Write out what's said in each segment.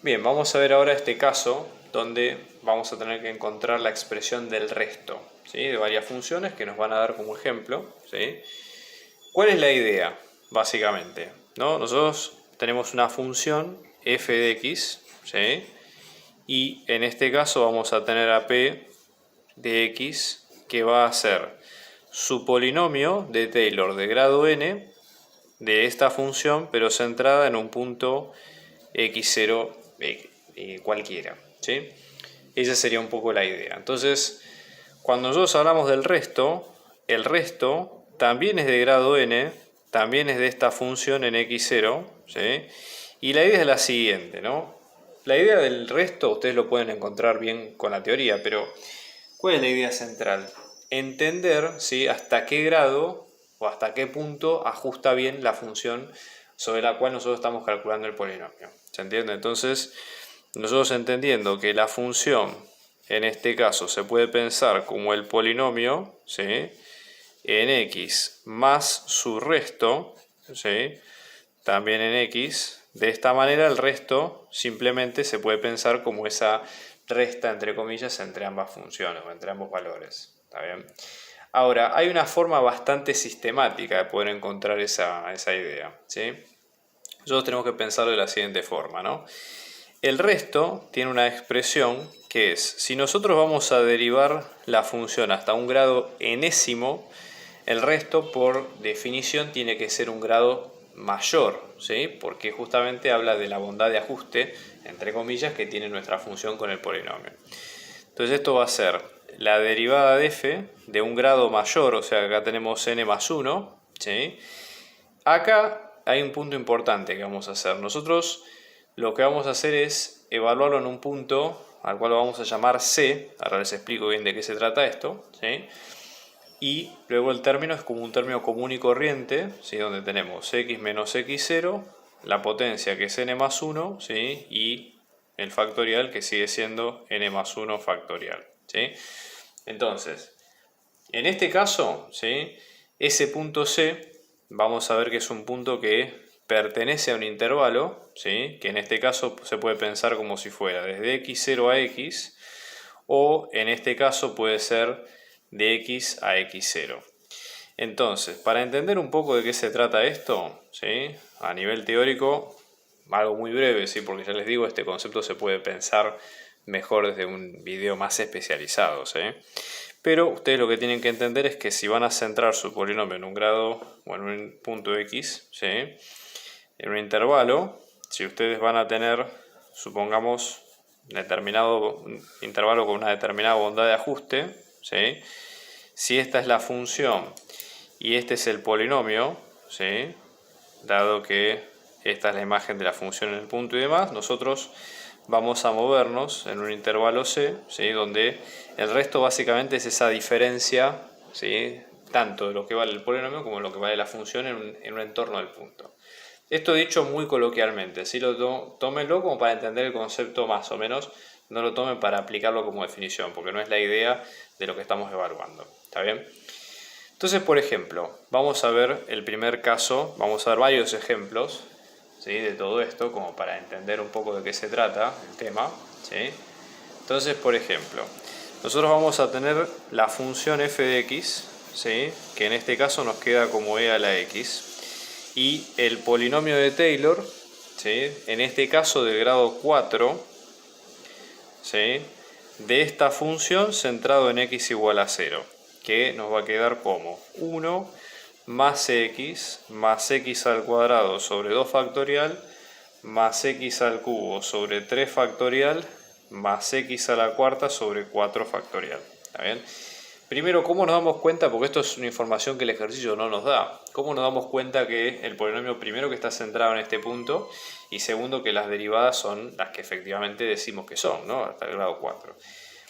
Bien, vamos a ver ahora este caso donde vamos a tener que encontrar la expresión del resto, ¿sí? De varias funciones que nos van a dar como ejemplo, ¿sí? ¿Cuál es la idea, básicamente? ¿No? Nosotros tenemos una función f de x, ¿sí? Y en este caso vamos a tener a p de x que va a ser su polinomio de Taylor de grado n de esta función, pero centrada en un punto x0 cualquiera, ¿sí? Esa sería un poco la idea. Entonces, cuando nosotros hablamos del resto, el resto también es de grado n, también es de esta función en x0, ¿sí? Y la idea es la siguiente, ¿no? La idea del resto ustedes lo pueden encontrar bien con la teoría, pero ¿cuál es la idea central? Entender, ¿sí?, hasta qué grado o hasta qué punto ajusta bien la función sobre la cual nosotros estamos calculando el polinomio. ¿Se entiende? Entonces, nosotros entendiendo que la función en este caso se puede pensar como el polinomio, ¿sí?, en x más su resto, ¿sí?, también en x. De esta manera el resto simplemente se puede pensar como esa resta entre comillas entre ambas funciones o entre ambos valores. ¿Está bien? Ahora, hay una forma bastante sistemática de poder encontrar esa idea, ¿sí? Nosotros tenemos que pensarlo de la siguiente forma, ¿no? El resto tiene una expresión que es, si nosotros vamos a derivar la función hasta un grado enésimo, el resto por definición tiene que ser un grado mayor, ¿sí? Porque justamente habla de la bondad de ajuste, entre comillas, que tiene nuestra función con el polinomio. Entonces esto va a ser la derivada de f de un grado mayor, o sea, acá tenemos n más 1, ¿sí? Acá hay un punto importante que vamos a hacer. Nosotros lo que vamos a hacer es evaluarlo en un punto al cual lo vamos a llamar c. Ahora les explico bien de qué se trata esto, ¿sí? Y luego el término es como un término común y corriente, ¿sí?, donde tenemos x menos x0, la potencia que es n más 1, ¿sí?, y el factorial que sigue siendo n más 1 factorial, ¿sí? Entonces, en este caso, ¿sí?, ese punto c, vamos a ver que es un punto que pertenece a un intervalo, ¿sí?, que en este caso se puede pensar como si fuera desde x0 a x, o en este caso puede ser de x a x0. Entonces, para entender un poco de qué se trata esto, ¿sí?, a nivel teórico, algo muy breve, ¿sí?, porque ya les digo, este concepto se puede pensar mejor desde un video más especializado, ¿sí? Pero ustedes lo que tienen que entender es que si van a centrar su polinomio en un grado o en un punto x, ¿sí?, en un intervalo, si ustedes van a tener, supongamos, determinado intervalo con una determinada bondad de ajuste, ¿sí?, si esta es la función y este es el polinomio, ¿sí?, dado que esta es la imagen de la función en el punto y demás, nosotros vamos a movernos en un intervalo c, ¿sí?, donde el resto básicamente es esa diferencia, ¿sí?, tanto de lo que vale el polinomio como de lo que vale la función en un entorno del punto. Esto dicho muy coloquialmente, ¿sí? Tómenlo como para entender el concepto más o menos, no lo tomen para aplicarlo como definición, porque no es la idea de lo que estamos evaluando. ¿Está bien? Entonces, por ejemplo, vamos a ver el primer caso, vamos a ver varios ejemplos, ¿sí?, de todo esto, como para entender un poco de qué se trata el tema, ¿sí? Entonces, por ejemplo, nosotros vamos a tener la función f de x, ¿sí?, que en este caso nos queda como e a la x, y el polinomio de Taylor, ¿sí?, en este caso de grado 4, ¿sí?, de esta función centrado en x igual a 0, que nos va a quedar como 1 más x al cuadrado sobre 2 factorial más x al cubo sobre 3 factorial más x a la cuarta sobre 4 factorial. ¿Está bien? Primero, ¿cómo nos damos cuenta? Porque esto es una información que el ejercicio no nos da. ¿Cómo nos damos cuenta que el polinomio primero que está centrado en este punto y segundo que las derivadas son las que efectivamente decimos que son, ¿no?, hasta el grado 4?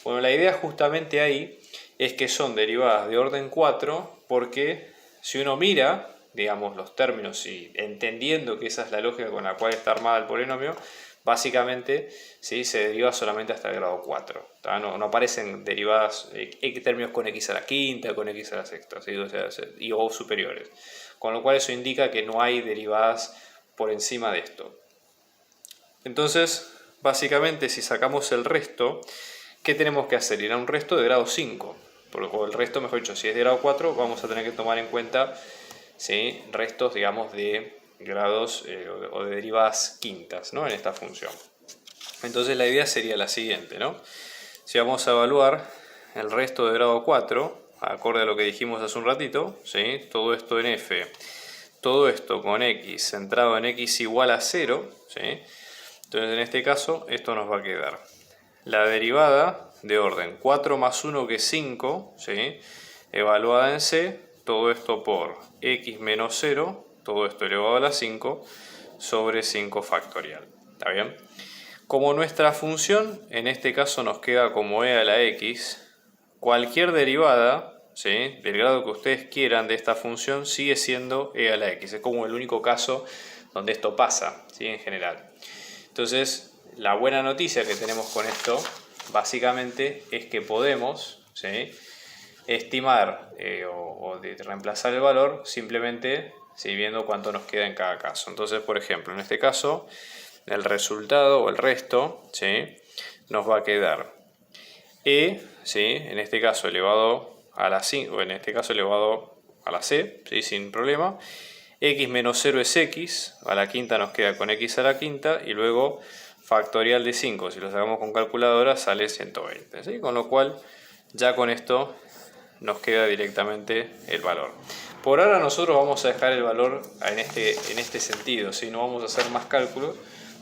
Bueno, la idea justamente ahí es que son derivadas de orden 4 porque si uno mira, digamos, los términos y entendiendo que esa es la lógica con la cual está armada el polinomio, básicamente, ¿sí?, se deriva solamente hasta el grado 4. No aparecen derivadas, términos con x a la quinta, con x a la sexta, ¿sí?, o superiores. Con lo cual eso indica que no hay derivadas por encima de esto. Entonces, básicamente si sacamos el resto, ¿qué tenemos que hacer? Ir a un resto de grado 5. O el resto, mejor dicho, si es de grado 4, vamos a tener que tomar en cuenta, ¿sí?, restos, digamos, de grados o de derivadas quintas, ¿no?, en esta función. Entonces la idea sería la siguiente, ¿no? Si vamos a evaluar el resto de grado 4, acorde a lo que dijimos hace un ratito, ¿sí?, todo esto en f, todo esto con x centrado en x igual a 0, ¿sí? Entonces en este caso esto nos va a quedar la derivada de orden 4 más 1 que es 5, ¿sí?, evaluada en c, todo esto por x menos 0, todo esto elevado a la 5, sobre 5 factorial. ¿Está bien? Como nuestra función en este caso nos queda como e a la x, cualquier derivada, ¿sí?, del grado que ustedes quieran de esta función sigue siendo e a la x. Es como el único caso donde esto pasa, ¿sí?, en general. Entonces, la buena noticia que tenemos con esto, básicamente, es que podemos, ¿sí?, estimar o reemplazar el valor simplemente, ¿sí?, viendo cuánto nos queda en cada caso. Entonces, por ejemplo, en este caso, el resultado o el resto, ¿sí?, nos va a quedar e, ¿sí?, en este caso elevado a la 5, o en este caso elevado a la c, ¿sí?, sin problema. X menos 0 es x, a la quinta nos queda con x a la quinta, y luego factorial de 5, si lo sacamos con calculadora, sale 120, ¿sí? Con lo cual, ya con esto nos queda directamente el valor. Por ahora nosotros vamos a dejar el valor en este sentido, ¿sí? No vamos a hacer más cálculos.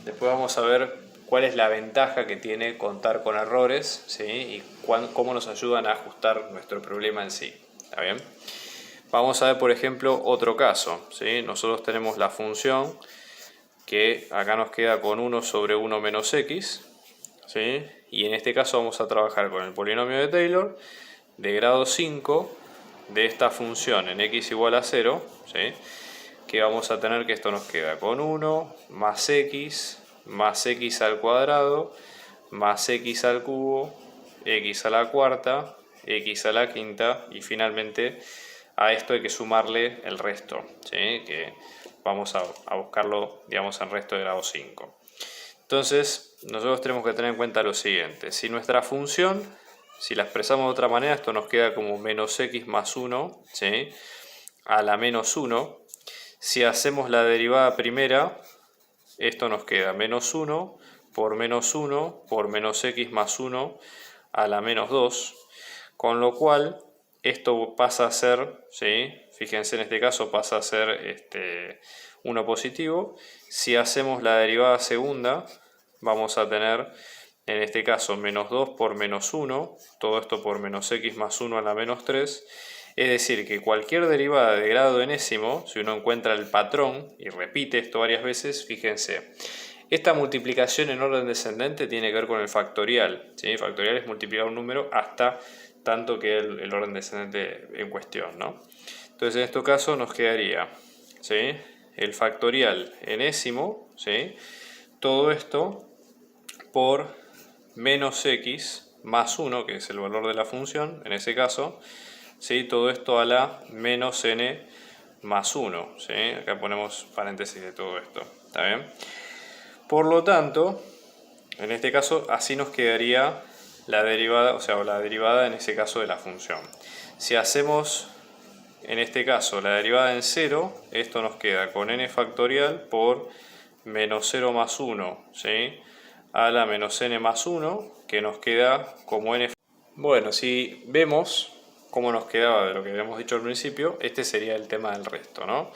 Después vamos a ver cuál es la ventaja que tiene contar con errores, ¿sí?, y cómo nos ayudan a ajustar nuestro problema en sí. ¿Está bien? Vamos a ver, por ejemplo, otro caso, ¿sí? Nosotros tenemos la función que acá nos queda con 1 sobre 1 menos x, ¿sí?, y en este caso vamos a trabajar con el polinomio de Taylor de grado 5 de esta función en x igual a 0, ¿sí?, que vamos a tener que esto nos queda con 1 más x al cuadrado más x al cubo, x a la cuarta, x a la quinta, y finalmente a esto hay que sumarle el resto, ¿sí?, que vamos a buscarlo, digamos, en resto de grado 5. Entonces, nosotros tenemos que tener en cuenta lo siguiente. Si nuestra función, si la expresamos de otra manera, esto nos queda como menos x más 1, ¿sí?, a la menos 1. Si hacemos la derivada primera, esto nos queda menos 1 por menos 1 por menos x más 1 a la menos 2. Con lo cual, esto pasa a ser, ¿sí?, fíjense, en este caso pasa a ser 1 positivo. Si hacemos la derivada segunda, vamos a tener, en este caso, menos 2 por menos 1, todo esto por menos x más 1 a la menos 3. Es decir, que cualquier derivada de grado enésimo, si uno encuentra el patrón y repite esto varias veces, fíjense, esta multiplicación en orden descendente tiene que ver con el factorial, ¿sí? Factorial es multiplicar un número hasta tanto que el orden descendente en cuestión, ¿no? Entonces en este caso nos quedaría, ¿sí?, el factorial enésimo, ¿sí?, todo esto por menos x más 1, que es el valor de la función, en ese caso, ¿sí?, todo esto a la menos n más 1, ¿sí? Acá ponemos paréntesis de todo esto, ¿está bien? Por lo tanto, en este caso, así nos quedaría la derivada, o sea, la derivada en ese caso de la función. Si hacemos, en este caso, la derivada en 0, esto nos queda con n factorial por menos 0 más 1, ¿sí?, a la menos n más 1, que nos queda como n. Bueno, si vemos cómo nos quedaba de lo que habíamos dicho al principio, este sería el tema del resto, ¿no?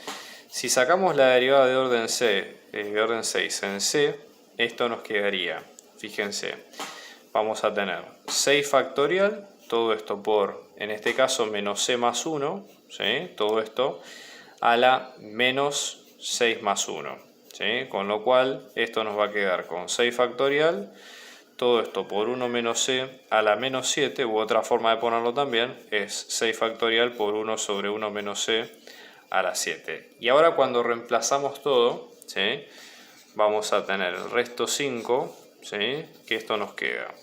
Si sacamos la derivada de orden 6 en c, esto nos quedaría, fíjense, vamos a tener 6 factorial, todo esto por, en este caso, menos c más 1, ¿sí?, todo esto a la menos 6 más 1, ¿sí?, con lo cual esto nos va a quedar con 6 factorial, todo esto por 1 menos c a la menos 7, u otra forma de ponerlo también, es 6 factorial por 1 sobre 1 menos c a la 7. Y ahora cuando reemplazamos todo, ¿sí?, vamos a tener el resto 5, ¿sí?, que esto nos queda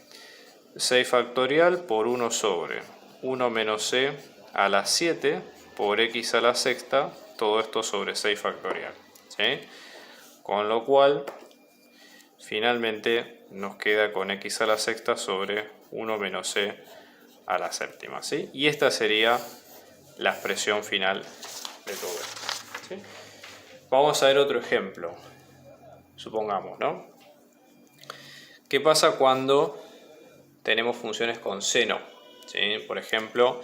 6 factorial por 1 sobre 1 menos c a la 7 por x a la sexta, todo esto sobre 6 factorial, ¿sí?, con lo cual finalmente nos queda con x a la sexta sobre 1 menos c a la séptima, ¿sí? Y esta sería la expresión final de todo esto, ¿sí? Vamos a ver otro ejemplo, supongamos, ¿no? ¿Qué pasa cuando tenemos funciones con seno? ¿Sí? Por ejemplo,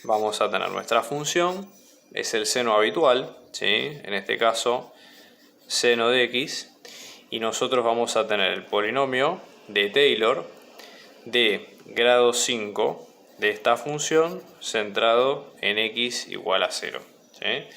vamos a tener nuestra función, es el seno habitual, ¿sí? En este caso, seno de x, y nosotros vamos a tener el polinomio de Taylor de grado 5 de esta función centrado en x igual a 0, ¿sí?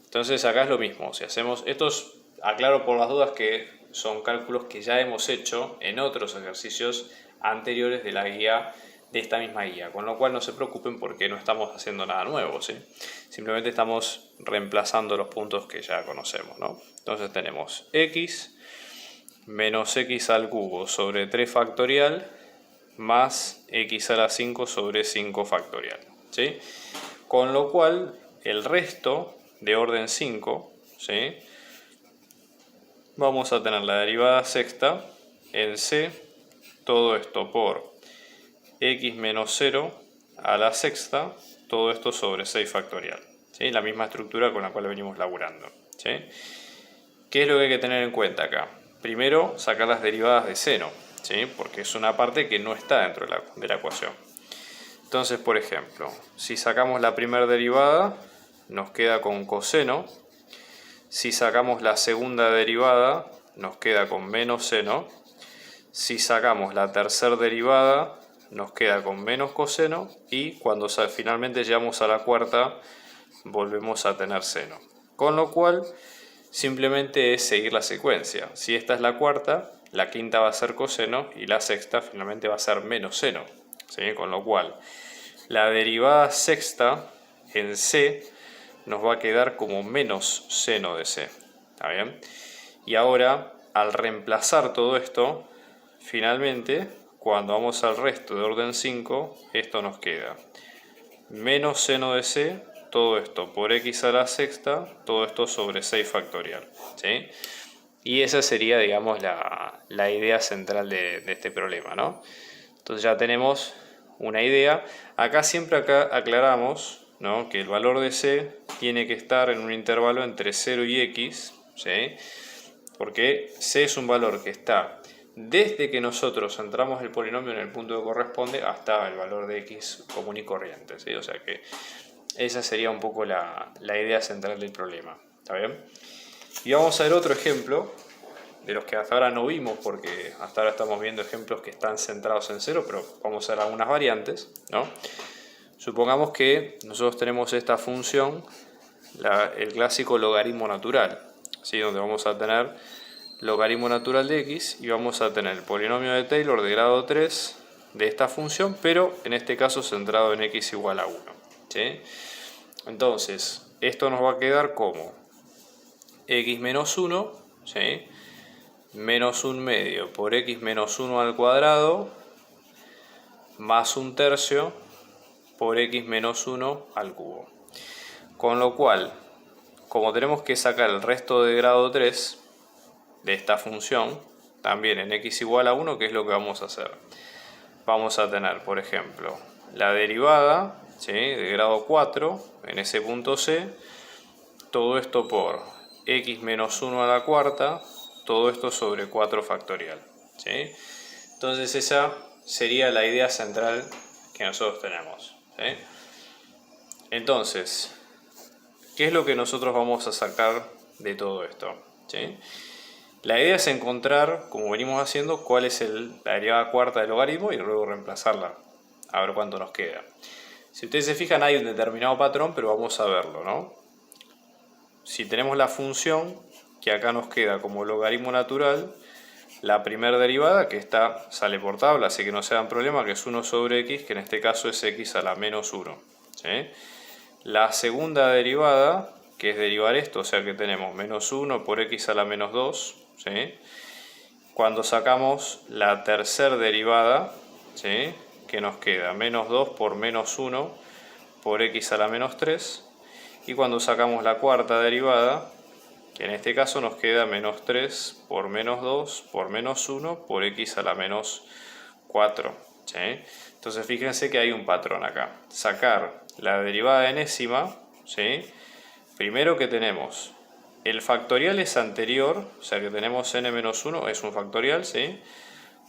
Entonces acá es lo mismo, si hacemos estos, aclaro por las dudas que son cálculos que ya hemos hecho en otros ejercicios anteriores de la guía, de esta misma guía, con lo cual no se preocupen porque no estamos haciendo nada nuevo, ¿sí? Simplemente estamos reemplazando los puntos que ya conocemos, ¿no? Entonces tenemos x menos x al cubo sobre 3 factorial más x a la 5 sobre 5 factorial, ¿sí? Con lo cual el resto de orden 5, ¿sí? Vamos a tener la derivada sexta en c, todo esto por x menos 0 a la sexta, todo esto sobre 6 factorial, ¿sí? La misma estructura con la cual venimos laburando, ¿sí? ¿Qué es lo que hay que tener en cuenta acá? Primero, sacar las derivadas de seno, ¿sí? Porque es una parte que no está dentro de la ecuación. Entonces, por ejemplo, si sacamos la primera derivada, nos queda con coseno. Si sacamos la segunda derivada, nos queda con menos seno. Si sacamos la tercera derivada, nos queda con menos coseno. Y cuando finalmente llegamos a la cuarta, volvemos a tener seno. Con lo cual, simplemente es seguir la secuencia. Si esta es la cuarta, la quinta va a ser coseno y la sexta finalmente va a ser menos seno, ¿sí? Con lo cual, la derivada sexta en c nos va a quedar como menos seno de c. ¿Está bien? Y ahora, al reemplazar todo esto, finalmente, cuando vamos al resto de orden 5, esto nos queda menos seno de c, todo esto por x a la sexta, todo esto sobre 6 factorial, ¿sí? Y esa sería, digamos, la idea central de este problema, ¿no? Entonces ya tenemos una idea. Acá siempre aclaramos, ¿no?, que el valor de c tiene que estar en un intervalo entre 0 y x, ¿sí? Porque c es un valor que está desde que nosotros centramos el polinomio en el punto que corresponde hasta el valor de x común y corriente, ¿sí? O sea que esa sería un poco la idea central del problema, ¿está bien? Y vamos a ver otro ejemplo, de los que hasta ahora no vimos, porque hasta ahora estamos viendo ejemplos que están centrados en cero, pero vamos a ver algunas variantes, ¿no? Supongamos que nosotros tenemos esta función, el clásico logaritmo natural, ¿sí? Donde vamos a tener logaritmo natural de x y vamos a tener el polinomio de Taylor de grado 3 de esta función, pero en este caso centrado en x igual a 1, ¿sí? Entonces, esto nos va a quedar como x menos 1, ¿sí?, menos 1 medio por x menos 1 al cuadrado más 1 tercio por x menos 1 al cubo. Con lo cual, como tenemos que sacar el resto de grado 3 de esta función, también en x igual a 1, ¿qué es lo que vamos a hacer? Vamos a tener, por ejemplo, la derivada, ¿sí?, de grado 4 en ese punto c, todo esto por x menos 1 a la cuarta, todo esto sobre 4 factorial, ¿sí? Entonces esa sería la idea central que nosotros tenemos, ¿sí? Entonces, ¿qué es lo que nosotros vamos a sacar de todo esto? ¿Sí? La idea es encontrar, como venimos haciendo, cuál es la derivada cuarta del logaritmo y luego reemplazarla, a ver cuánto nos queda. Si ustedes se fijan, hay un determinado patrón, pero vamos a verlo, ¿no? Si tenemos la función, que acá nos queda como logaritmo natural, la primera derivada, que esta sale por tabla, así que no se dan problema, que es 1 sobre x, que en este caso es x a la menos 1, ¿sí? La segunda derivada, que es derivar esto, o sea que tenemos menos 1 por x a la menos 2, ¿sí? Cuando sacamos la tercera derivada, ¿sí?, que nos queda menos 2 por menos 1 por x a la menos 3, y cuando sacamos la cuarta derivada, que en este caso nos queda menos 3 por menos 2 por menos 1 por x a la menos 4. ¿Sí? Entonces fíjense que hay un patrón acá. Sacar la derivada enésima, ¿sí? Primero que tenemos el factorial es anterior, o sea que tenemos n menos 1, es un factorial, ¿sí?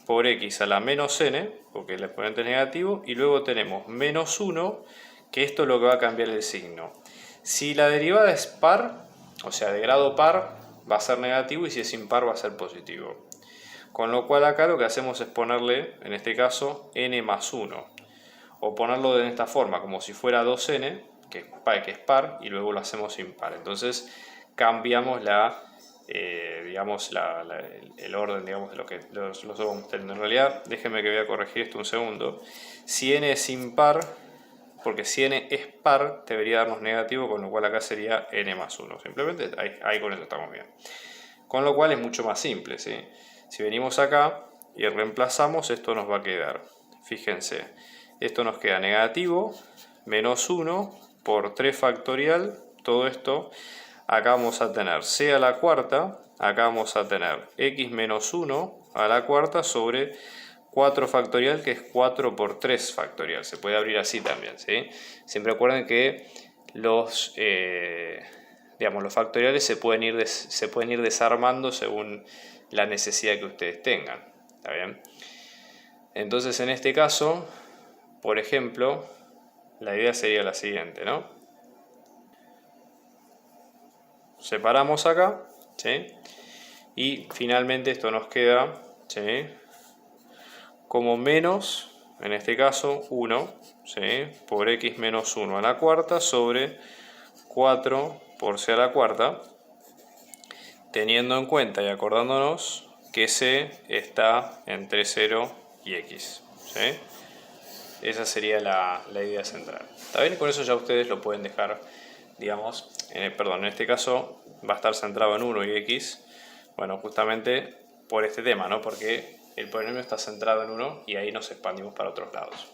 Por x a la menos n, porque el exponente es negativo, y luego tenemos menos 1, que esto es lo que va a cambiar el signo. Si la derivada es par, o sea de grado par, va a ser negativo, y si es impar va a ser positivo. Con lo cual acá lo que hacemos es ponerle, en este caso, n más 1. O ponerlo de esta forma, como si fuera 2n, que es par, y luego lo hacemos impar. Entonces cambiamos digamos, el orden, digamos, de lo que los vamos teniendo. En realidad, déjenme que voy a corregir esto un segundo. Si n es impar, porque si n es par, debería darnos negativo, con lo cual acá sería n más 1. Simplemente ahí con eso estamos bien. Con lo cual es mucho más simple, ¿sí? Si venimos acá y reemplazamos, esto nos va a quedar. Fíjense, esto nos queda negativo, menos 1 por 3 factorial, todo esto. Acá vamos a tener c a la cuarta, acá vamos a tener x menos 1 a la cuarta sobre 4 factorial, que es 4 por 3 factorial. Se puede abrir así también, ¿sí? Siempre recuerden que los factoriales se pueden ir desarmando según la necesidad que ustedes tengan. ¿Está bien? Entonces, en este caso, por ejemplo, la idea sería la siguiente, ¿no? Separamos acá, ¿sí? Y finalmente esto nos queda, ¿sí? Como menos, en este caso, 1, ¿sí? Por x menos 1 a la cuarta sobre 4 por c a la cuarta, teniendo en cuenta y acordándonos que c está entre 0 y x, ¿sí? Esa sería la idea central. ¿Está bien? Con eso ya ustedes lo pueden dejar, digamos, en este caso va a estar centrado en 1 y x, bueno, justamente por este tema, ¿no? Porque el polinomio está centrado en 1 y ahí nos expandimos para otros lados.